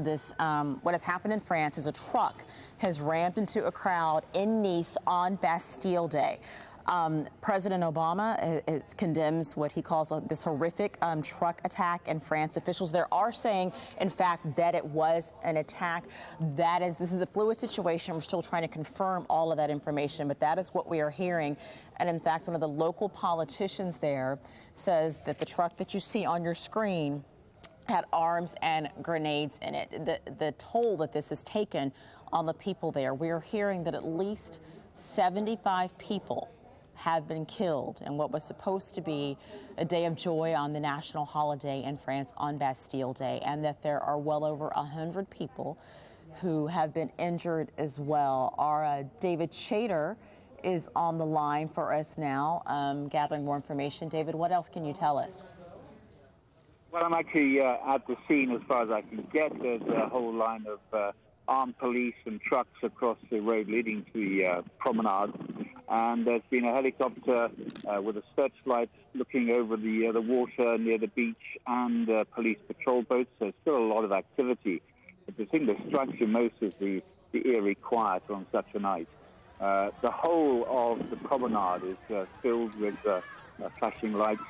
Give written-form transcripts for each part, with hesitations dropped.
what has happened in France is a truck has rammed into a crowd in Nice on Bastille Day. President Obama condemns what he calls this horrific truck attack in France. Officials there are saying, in fact, that it was an attack. This is a fluid situation. We're still trying to confirm all of that information, but that is what we are hearing. And in fact, one of the local politicians there says that the truck that you see on your screen had arms and grenades in it. The toll that this has taken on the people there, we are hearing that at least 75 people have been killed in what was supposed to be a day of joy on the national holiday in France on Bastille Day, and that there are well over 100 people who have been injured as well. Our David Chater is on the line for us now, gathering more information. David, what else can you tell us? Well, I'm actually at the scene as far as I can get. There's a whole line of armed police and trucks across the road leading to the promenade. And there's been a helicopter with a searchlight looking over the water near the beach, and police patrol boats. So there's still a lot of activity. But the thing that strikes you most is the eerie quiet on such a night. The whole of the promenade is filled with flashing lights,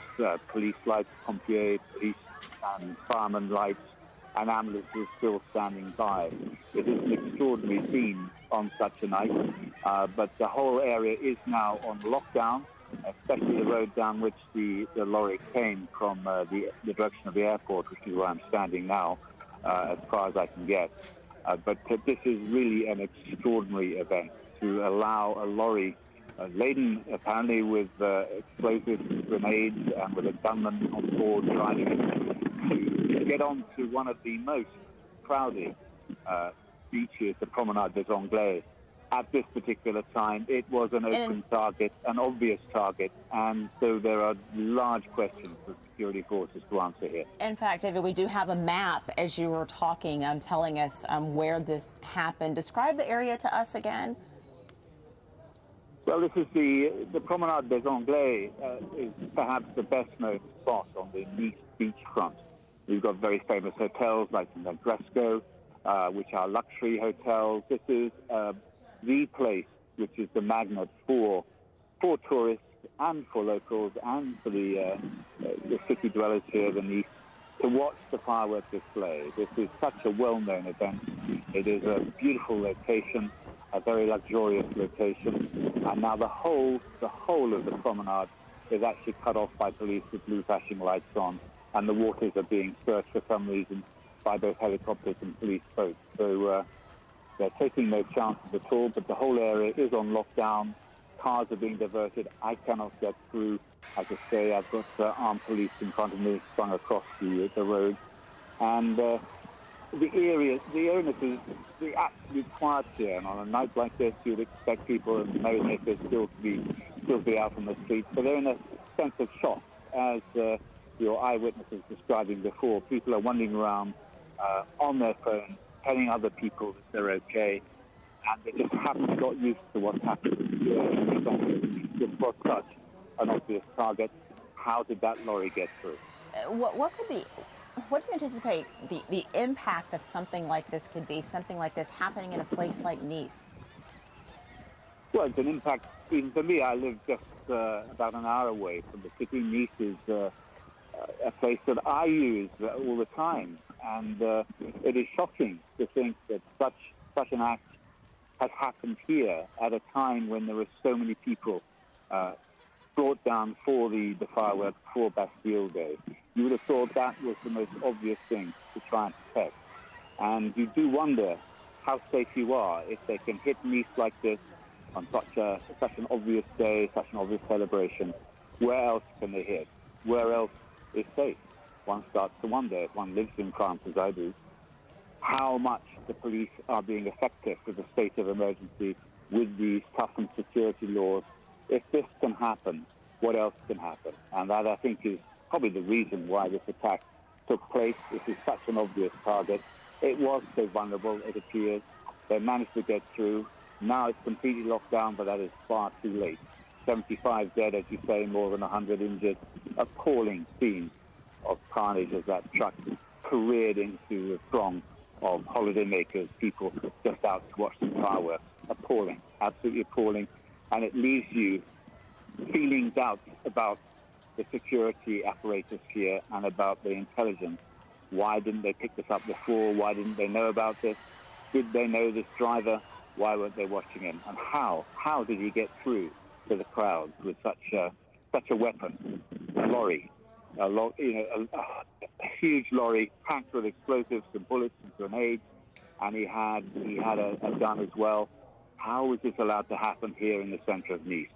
police lights, pompiers, police and fireman lights, and ambulances still standing by. It is an extraordinary scene on such a night, but the whole area is now on lockdown, especially the road down which the lorry came from the direction of the airport, which is where I'm standing now, as far as I can get. But this is really an extraordinary event to allow a lorry laden apparently with explosive grenades and with a gunman on board driving it to get on to one of the most crowded beaches, the Promenade des Anglais. At this particular time, it was an open target, an obvious target, and so there are large questions for security forces to answer here. In fact, David, we do have a map, as you were talking, telling us where this happened. Describe the area to us again. Well, this is the Promenade des Anglais is perhaps the best-known spot on the Nice beachfront. We've got very famous hotels like the Gresco, which are luxury hotels. This is the place which is the magnet for tourists and for locals and for the city dwellers here, the Nice, to watch the fireworks display. This is such a well-known event. It is a beautiful location, a very luxurious location, and now the whole of the promenade is actually cut off by police with blue flashing lights on, and the waters are being searched for some reason by both helicopters and police boats. So they're taking no chances at all, but the whole area is on lockdown. Cars are being diverted. I cannot get through. As I say, I've got armed police in front of me strung across the road. And the eeriness is the absolute quiet here. And on a night like this, you'd expect people and merrymakers still to be out on the streets. So they're in a sense of shock, as your eyewitness was describing before. People are wandering around on their phone, telling other people that they're okay, and they just haven't got used to what's happened. This was such an obvious target. How did that lorry get through? What do you anticipate the impact of something like this could be, something like this happening in a place like Nice? Well, it's an impact, even for me. I live just about an hour away from the city. Nice is a place that I use all the time, and it is shocking to think that such an act has happened here at a time when there were so many people brought down for the fireworks for Bastille Day. You would have thought that was the most obvious thing to try and protect. And you do wonder how safe you are if they can hit Nice like this on such an obvious day, such an obvious celebration. Where else can they hit? Where else is safe? One starts to wonder, if one lives in France as I do, how much the police are being effective with the state of emergency, with these toughened security laws. If this can happen, what else can happen? And that, I think, is probably the reason why this attack took place. This is such an obvious target. It was so vulnerable, it appears. They managed to get through. Now it's completely locked down, but that is far too late. 75 dead, as you say, more than 100 injured. Appalling scene of carnage as that truck careered into the throng of holidaymakers, people just out to watch the fireworks. Appalling, absolutely appalling. And it leaves you feeling doubts about the security apparatus here and about the intelligence. Why didn't they pick this up before? Why didn't they know about this? Did they know this driver? Why weren't they watching him? And how? How did he get through to the crowd with such a weapon, a lorry, a huge lorry packed with explosives and bullets and grenades, and he had a gun as well. How was this allowed to happen here in the center of Nice?